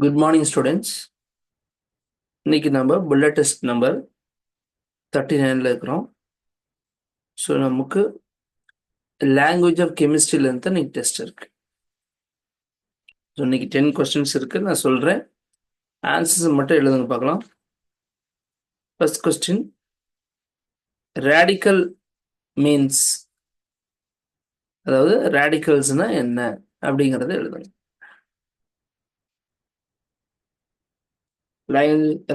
Good morning students. இன்னைக்கு நம்ம bullet test number 39ல் இருக்கிறோம். ஸோ நமக்கு லாங்குவேஜ் ஆஃப் கெமிஸ்ட்ரியிலேருந்து இன்னைக்கு டெஸ்ட் இருக்கு. ஸோ இன்னைக்கு 10 கொஸ்டின்ஸ் இருக்கு. நான் சொல்கிறேன், ஆன்சர்ஸ் மட்டும் எழுதுங்க பார்க்கலாம். ஃபர்ஸ்ட் கொஸ்டின், ரேடிக்கல் மீன்ஸ், அதாவது ரேடிக்கல்ஸ்னா என்ன அப்படிங்கிறத எழுதுங்க.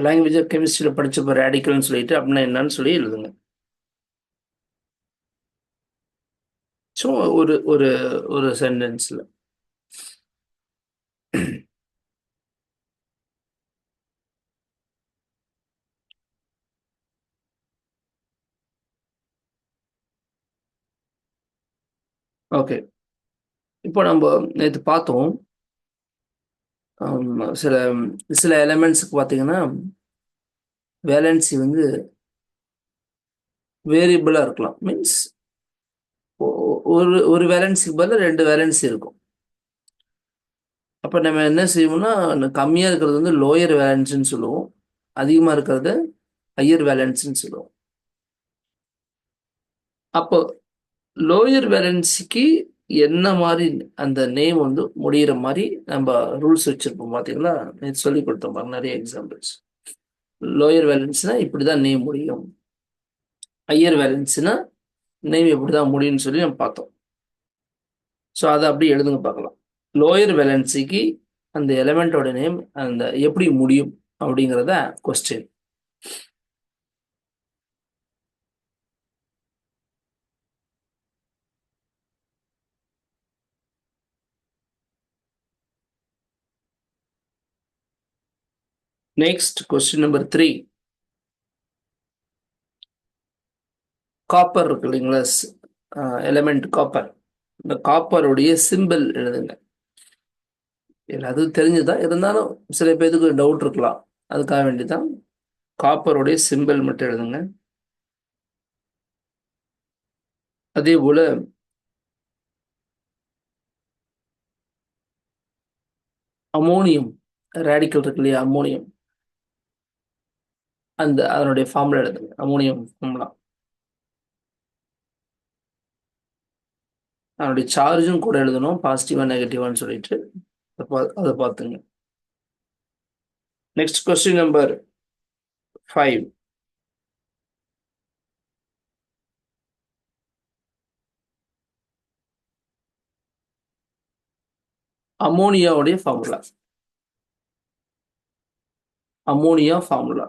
லாங்குவேஜ் ஆஃப் கெமிஸ்ட்ரியில் படிச்சப்போ ரேடிக்கல்னு சொல்லிட்டு அப்படின்னா என்னன்னு சொல்லி எழுதுங்க. ஸோ ஒரு ஒரு ஒரு சென்டென்ஸில். ஓகே, இப்போ நம்ம நேற்று பார்த்தோம், சில சில எலமெண்ட்ஸுக்கு பார்த்தீங்கன்னா வேலன்சி வந்து வேரியபிளாக இருக்கலாம். மீன்ஸ் ஒரு ஒரு வேலன்சிக்கு பதில் 2 வேலன்சி இருக்கும். அப்போ நம்ம என்ன செய்வோம்னா, கம்மியாக இருக்கிறது வந்து லோயர் வேலன்ஸ்ன்னு சொல்லுவோம், அதிகமாக இருக்கிறது ஹையர் வேலன்ஸ்ன்னு சொல்லுவோம். அப்போ லோயர் வேலன்சிக்கு என்ன மாதிரி அந்த நேம் வந்து முடிகிற மாதிரி நம்ம ரூல்ஸ் வச்சுருப்போம். பார்த்தீங்களா, நேற்று சொல்லி கொடுத்தோம் பாருங்க நிறைய எக்ஸாம்பிள்ஸ். லோயர் வேலன்ஸ்னா இப்படி தான் நேம் முடியும், ஹையர் வேலன்ஸ்னா நேம் எப்படி தான் முடியும்னு சொல்லி நம்ம பார்த்தோம். ஸோ அதை அப்படி எழுதுங்க பார்க்கலாம். லோயர் வேலன்சிக்கு அந்த எலமெண்டோட நேம் அந்த எப்படி முடியும் அப்படிங்கிறத question. Next question number 3, copper இருக்கு இல்லைங்களா, எலமெண்ட் காப்பர். இந்த காப்பருடைய சிம்பிள் எழுதுங்க. அது தெரிஞ்சுதான், இருந்தாலும் சில பேருக்கு டவுட் இருக்கலாம், அதுக்காக வேண்டிதான் காப்பருடைய சிம்பிள் மட்டும் எழுதுங்க. அதே போல அமோனியம் ரேடிக்கல் இருக்கு இல்லையா, அமோனியம், அதனுடைய ஃபார்முலா எழுதுங்க. அமோனியம் ஃபார்முலா, அதனுடைய சார்ஜும் கூட எழுதணும், பாசிட்டிவா நெகட்டிவான்னு சொல்லிட்டு அதை பார்த்துங்க. நெக்ஸ்ட் கொஸ்டின் நம்பர் 5, அமோனியாவுடைய formula. Ammonia formula,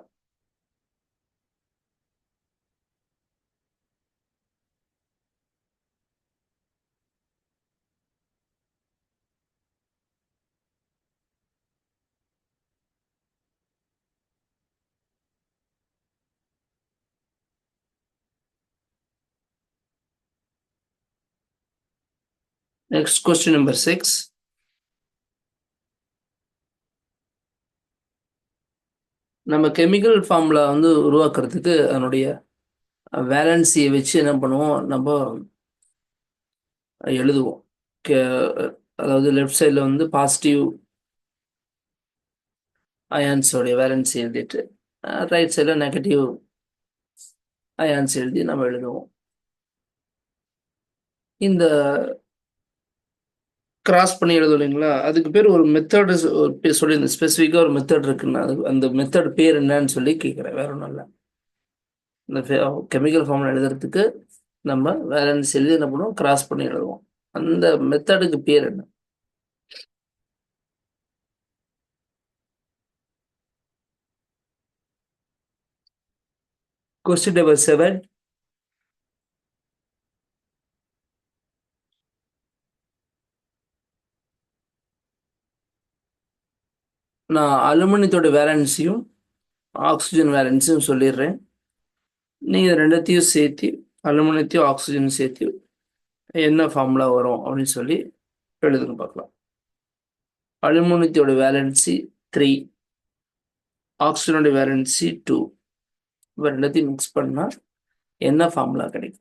next question number 6, நம்ம கெமிக்கல் ஃபார்முலா வந்து உருவாக்குறதுக்கு அதனுடைய வேலன்சியை வச்சு என்ன பண்ணுவோம், நம்ம எழுதுவோம். அதாவது லெஃப்ட் சைடில் வந்து பாசிட்டிவ் அயான்ஸோடைய வேலன்சி எழுதிட்டு, ரைட் சைடில் நெகட்டிவ் அயான்ஸ் எழுதி நம்ம எழுதுவோம். இந்த கிராஸ் பண்ணி எழுதும் இல்லைங்களா, அதுக்கு பேர் ஒரு மெத்தட் சொல்லி, இந்த ஸ்பெசிஃபிக்காக ஒரு மெத்தட் இருக்குன்னு, அது அந்த மெத்தட் பேர் என்னன்னு சொல்லி கேட்குறேன், வேற ஒன்றும் இல்லை. இந்த கெமிக்கல் ஃபார்முலா எழுதுறதுக்கு நம்ம வேலன்ஸ் எழுதி என்ன பண்ணுவோம், கிராஸ் பண்ணி எழுதுவோம். அந்த மெத்தடுக்கு பேர் என்ன? கொஸ்டின் நம்பர் 7, நான் அலுமினியத்தோட வேலன்சியும் ஆக்சிஜன் வேலன்சியும் சொல்லிடுறேன். நீங்கள் ரெண்டத்தையும் சேர்த்து, அலுமினியத்தையும் ஆக்சிஜன் சேர்த்து என்ன ஃபார்முலா வரும் அப்படின்னு சொல்லி எழுதுங்க பார்க்கலாம். அலுமினியத்தோட வேலன்சி 3, ஆக்சிஜனோட வேலன்சி 2. இப்போ ரெண்டத்தையும் மிக்ஸ் பண்ணால் என்ன ஃபார்முலா கிடைக்கும்?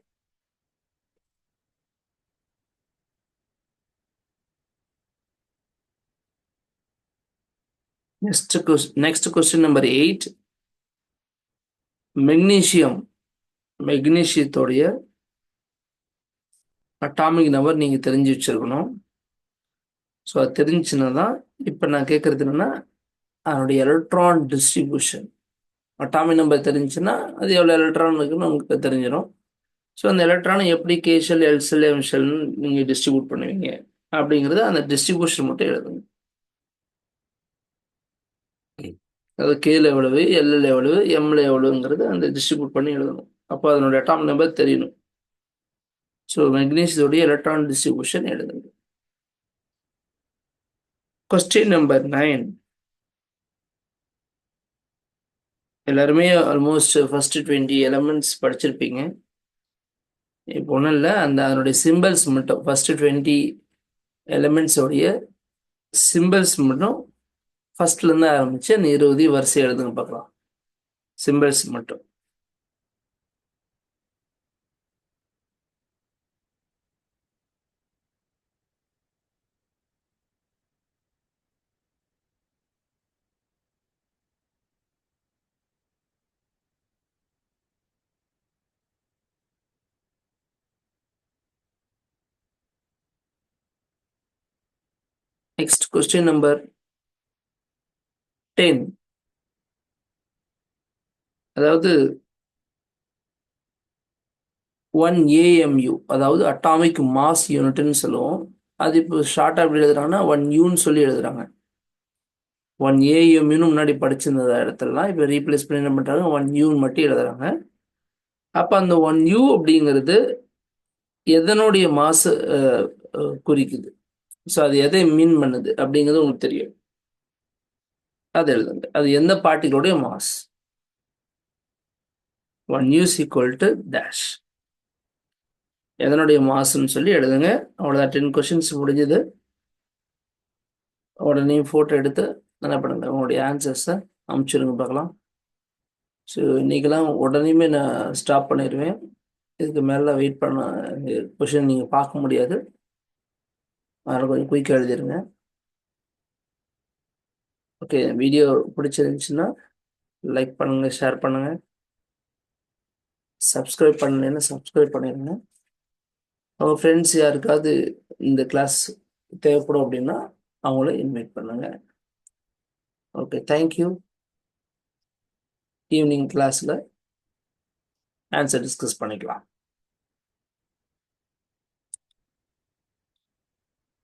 Next question number 8. மெக்னீசியம் மெக்னீசியத்தோடைய அட்டாமிக் நம்பர் நீங்க தெரிஞ்சு வச்சிருக்கணும். ஸோ அது தெரிஞ்சுன்னா தான் இப்போ நான் கேட்கறது என்னன்னா அதனுடைய எலக்ட்ரான் டிஸ்ட்ரிபியூஷன். அட்டாமிக் நம்பர் தெரிஞ்சுன்னா அது எவ்வளோ எலக்ட்ரான் இருக்குன்னு நமக்கு தெரிஞ்சிடும். ஸோ அந்த எலக்ட்ரானை எப்படி கேஷல் எல்செல் எம்ஷெல்னு நீங்கள் டிஸ்ட்ரிபியூட் பண்ணுவீங்க அப்படிங்கிறது அந்த டிஸ்ட்ரிபியூஷன் மட்டும் எழுதுங்க. அது கேல எவ்வளவு, எல்ல எவ்வளவு, எம்ல எவ்வளவுங்கிறது அந்த டிஸ்ட்ரிபியூட் பண்ணி எழுதணும். அப்போ அதனுடைய அட்டாமிக் நம்பர் தெரியணும். ஸோ மெக்னீசியத்துடைய எலக்ட்ரான் டிஸ்ட்ரிபியூஷன் எழுதுங்க. Question number 9. எல்லாருமே ஆல்மோஸ்ட் ஃபர்ஸ்ட் 20 எலமெண்ட்ஸ் படிச்சிருப்பீங்க. இப்போ ஒன்றும் இல்லை, அதனுடைய சிம்பிள்ஸ் மட்டும் ஃபர்ஸ்ட் 20 எலமெண்ட்ஸோடைய சிம்பிள்ஸ் மட்டும் ஃபர்ஸ்ட்லேருந்து ஆரம்பிச்சு அந்த 20 வரிசை எழுதுங்க பார்க்கலாம். சிம்பிள்ஸ் மட்டும். Next question number 10. அதாவது 1 AMU, அதாவது அட்டாமிக் மாஸ் யூனிட்னு சொல்லுவோம். அது இப்போ ஷார்ட்டாக எப்படி எழுதுறாங்கன்னா 1 யூன்னு சொல்லி எழுதுறாங்க. 1 AMUன்னு முன்னாடி படிச்சிருந்த இடத்துலலாம் இப்போ ரீப்ளேஸ் பண்ணி என்ன பண்ணுறாங்க 1 யூன்னு மட்டும் எழுதுறாங்க. அப்போ அந்த 1 யூ அப்படிங்கிறது எதனுடைய மாசு குறிக்குது? ஸோ அது எதை மீன் பண்ணுது அப்படிங்கிறது உங்களுக்கு தெரியும். அது எழுதுங்க. அது எந்த பார்ட்டிகளுடைய mass? 1 U is equal to dash. எதனுடைய மாசுன்னு சொல்லி எழுதுங்க. அவ்வளோதான், 10 கொஸ்டின்ஸ் முடிஞ்சது. உடனே ஃபோட்டோ எடுத்து என்ன பண்ணுங்க, உங்களுடைய ஆன்சர்ஸை அமுச்சிடுங்க பார்க்கலாம். ஸோ இன்றைக்கெல்லாம் உடனேயுமே நான் ஸ்டாப் பண்ணிடுவேன். இதுக்கு மேலே வெயிட் பண்ண கொஷின் நீங்கள் பார்க்க முடியாது. அதனால் கொஞ்சம் குயிக்காக எழுதிருங்க. ஓகே, வீடியோ பிடிச்சிருந்துச்சுன்னா லைக் பண்ணுங்கள், ஷேர் பண்ணுங்கள். சப்ஸ்கிரைப் பண்ணலைன்னா சப்ஸ்கிரைப் பண்ணிடுங்க. அவங்க ஃப்ரெண்ட்ஸ் யாருக்காவது இந்த கிளாஸ் தேவைப்படும் அப்படின்னா அவங்கள இன்வைட் பண்ணுங்க. Okay, thank you. ஈவினிங் கிளாஸில் ஆன்சர் டிஸ்கஸ் பண்ணிக்கலாம்.